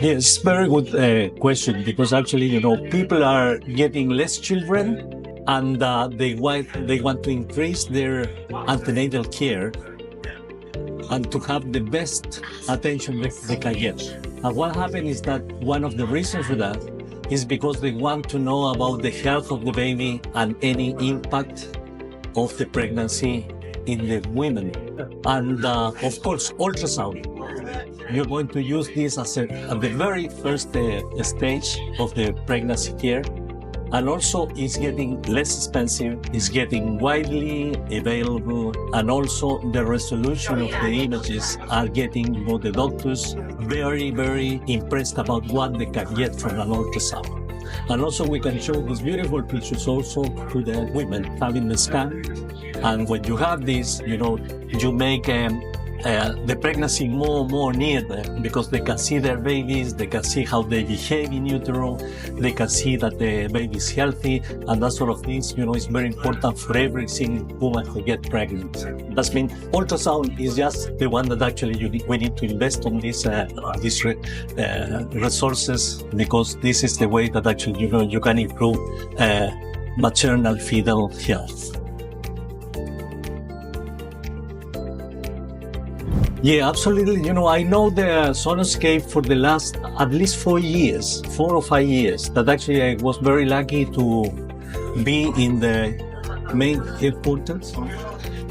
Yes, very good question, because actually, people are getting less children, and they want to increase their antenatal care and to have the best attention they can get. And what happened is that one of the reasons for that is because they want to know about the health of the baby and any impact of the pregnancy in the women. And of course, ultrasound. You're going to use this at the very first stage of the pregnancy care. And also, it's getting less expensive, it's getting widely available, and also the resolution of the images are getting the doctors very, very impressed about what they can get from an ultrasound. And also, we can show these beautiful pictures also to the women having the scan. And when you have this, you make the pregnancy more near them, because they can see their babies, they can see how they behave in utero, they can see that the baby is healthy, and that sort of things, is very important for every single woman who gets pregnant. That means ultrasound is just the one that actually we need to invest on these resources, because this is the way that actually, you can improve maternal fetal health. Yeah, absolutely. I know the SonoScape for the last at least 4 or 5 years, that actually I was very lucky to be in the main headquarters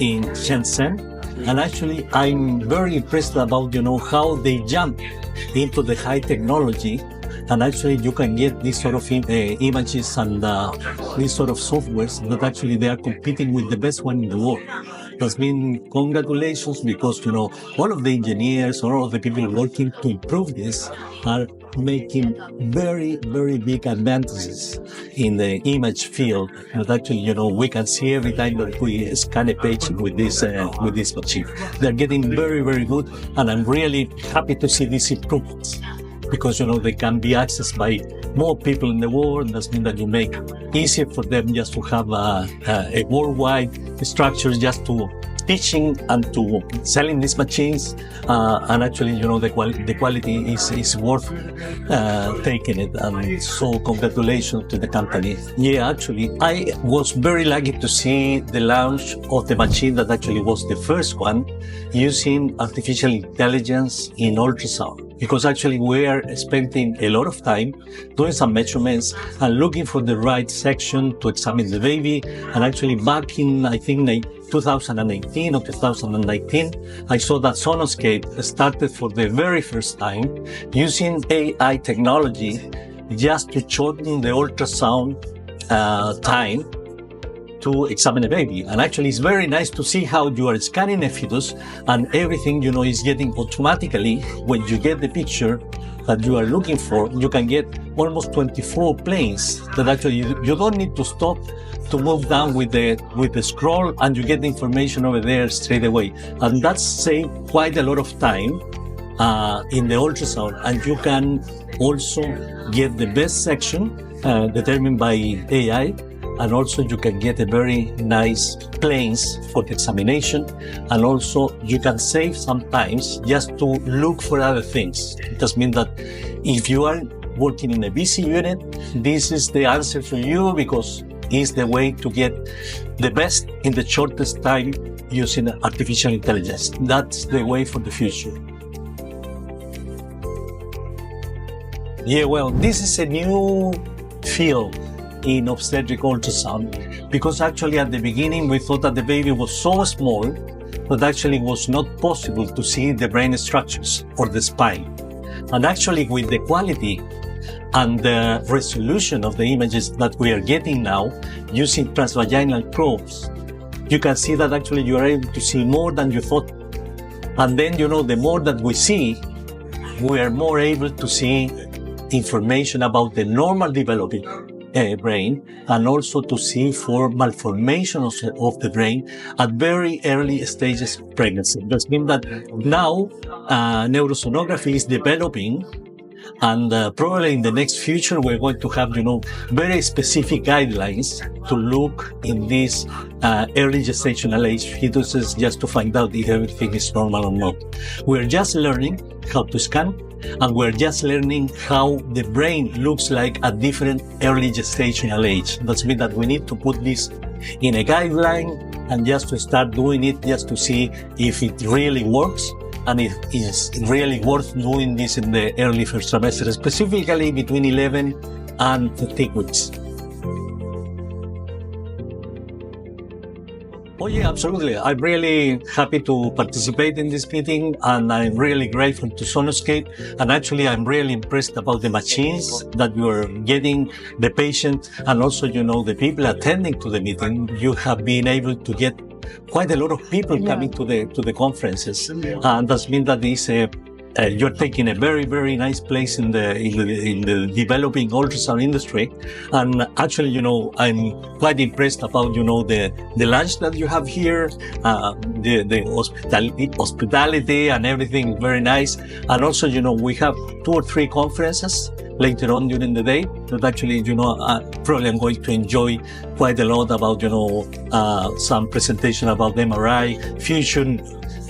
in Shenzhen. And actually, I'm very impressed about, how they jump into the high technology. And actually, you can get these sort of images and these sort of softwares that actually they are competing with the best one in the world. That's been congratulations, because, all of the engineers, all of the people working to improve this are making very, very big advantages in the image field. And actually, we can see every time that we scan a page with this machine. They're getting very, very good, and I'm really happy to see these improvements, because, they can be accessed by more people in the world. That means that you make easier for them just to have a worldwide structure just to teaching and to selling these machines. And actually, the quality is worth taking it. And so congratulations to the company. Yeah, actually, I was very lucky to see the launch of the machine that actually was the first one using artificial intelligence in ultrasound. Because actually we are spending a lot of time doing some measurements and looking for the right section to examine the baby. And actually back in, I think, 2018 or 2019, I saw that SonoScape started for the very first time using AI technology just to shorten the ultrasound time to examine a baby. And actually, it's very nice to see how you are scanning a fetus and everything, is getting automatically. When you get the picture that you are looking for, you can get almost 24 planes that actually you don't need to stop to move down with the scroll, and you get the information over there straight away. And that's saved quite a lot of time in the ultrasound. And you can also get the best section determined by AI. And also you can get a very nice planes for the examination. And also you can save sometimes just to look for other things. It does mean that if you are working in a busy unit, this is the answer for you, because it's the way to get the best in the shortest time using artificial intelligence. That's the way for the future. Yeah, well, this is a new field in obstetric ultrasound, because actually at the beginning we thought that the baby was so small that actually it was not possible to see the brain structures or the spine. And actually with the quality and the resolution of the images that we are getting now using transvaginal probes, you can see that actually you are able to see more than you thought. And then, the more that we see, we are more able to see information about the normal developing brain, and also to see for malformations of the brain at very early stages of pregnancy. That means that now neurosonography is developing And probably in the next future, we're going to have, very specific guidelines to look in these early gestational age fetuses just to find out if everything is normal or not. We're just learning how to scan, and we're just learning how the brain looks like at different early gestational age. That's mean that we need to put this in a guideline and just to start doing it just to see if it really works and if it's really worth doing this in the early first trimester, specifically between 11 and 13 weeks. Oh yeah, absolutely. I'm really happy to participate in this meeting, and I'm really grateful to SonoScape. And actually, I'm really impressed about the machines that you are getting, the patient, and also, the people attending to the meeting. You have been able to get quite a lot of people coming to the conferences, and that's mean that this you're taking a very, very nice place in the developing ultrasound industry. And actually, I'm quite impressed about, the lunch that you have here, the hospitality and everything, very nice. And also, we have 2 or 3 conferences later on during the day that actually, probably I'm going to enjoy quite a lot about, some presentation about MRI, fusion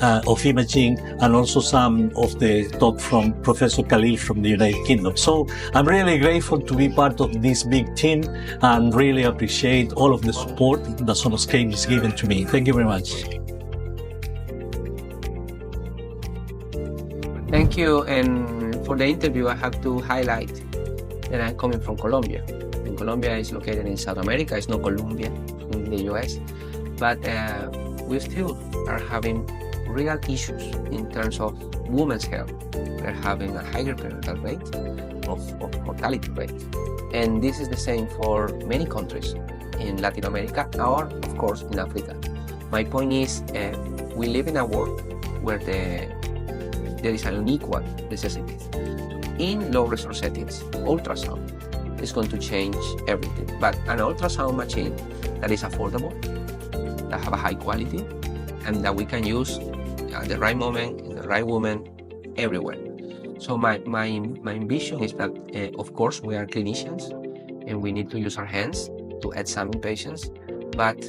of imaging, and also some of the talk from Professor Khalil from the United Kingdom. So I'm really grateful to be part of this big team and really appreciate all of the support that SonoScape is given to me. Thank you very much. Thank you. And for the interview, I have to highlight that I'm coming from Colombia. And Colombia is located in South America. It's not Colombia in the US. But we still are having real issues in terms of women's health. We're having a higher prenatal rate of mortality rate. And this is the same for many countries in Latin America or, of course, in Africa. My point is, we live in a world where there is an unequal necessity. In low resource settings, ultrasound is going to change everything. But an ultrasound machine that is affordable, that have a high quality, and that we can use at the right moment, in the right woman, everywhere. So my ambition is that, of course, we are clinicians and we need to use our hands to examine patients, but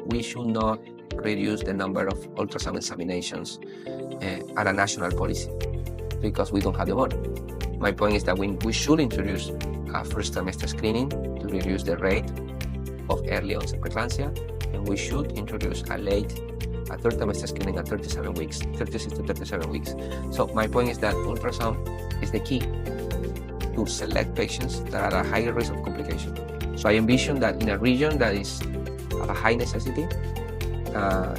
we should not reduce the number of ultrasound examinations at a national policy because we don't have the money. My point is that we should introduce a first trimester screening to reduce the rate of early onset preeclampsia, and we should introduce a third trimester screening at 36 to 37 weeks. So my point is that ultrasound is the key to select patients that are at a higher risk of complication. So I envision that in a region that is of a high necessity,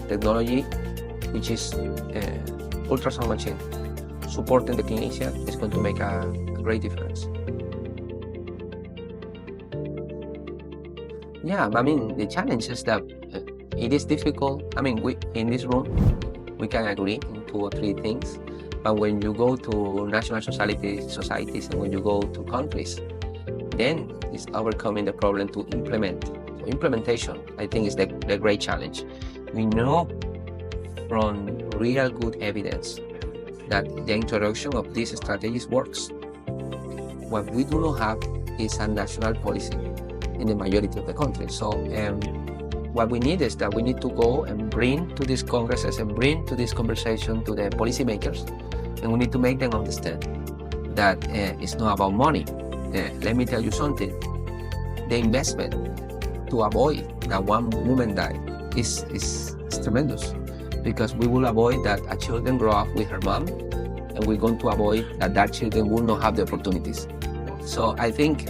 technology, which is ultrasound machine, supporting the clinician is going to make a great difference. Yeah, I mean, the challenge is that it is difficult. I mean, we in this room, we can agree in 2 or 3 things, but when you go to national societies and when you go to countries, then it's overcoming the problem to implement. So implementation, I think, is the great challenge. We know from real good evidence that the introduction of these strategies works. What we do not have is a national policy in the majority of the countries. So what we need is that we need to go and bring to these congresses and bring to this conversation to the policymakers, and we need to make them understand that it's not about money. Let me tell you something. The investment to avoid that one woman die is tremendous, because we will avoid that a children grow up with her mom, and we're going to avoid that children will not have the opportunities. So I think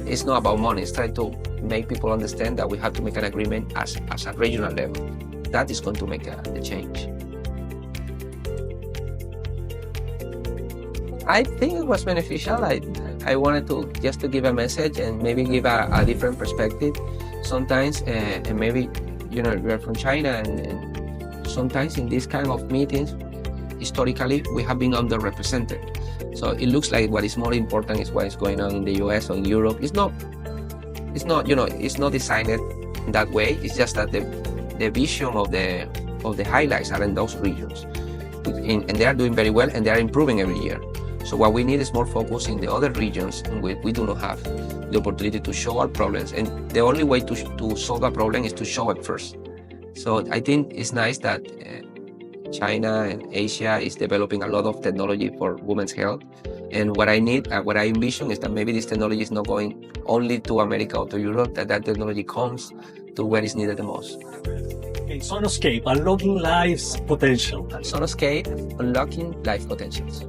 it's not about money. It's trying to make people understand that we have to make an agreement as a regional level. That is going to make the change. I think it was beneficial. I wanted to just to give a message and maybe give a different perspective. Sometimes, and maybe we are from China, and sometimes in these kind of meetings, historically we have been underrepresented. So it looks like what is more important is what is going on in the US or in Europe. It's not designed in that way. It's just that the vision of the highlights are in those regions, and they are doing very well and they are improving every year. So what we need is more focus in the other regions in which we do not have the opportunity to show our problems. And the only way to solve a problem is to show it first. So I think it's nice that China and Asia is developing a lot of technology for women's health. And what I envision is that maybe this technology is not going only to America or to Europe, that technology comes to where it's needed the most. Okay, SonoScape, unlocking life's potential. SonoScape, unlocking life potentials.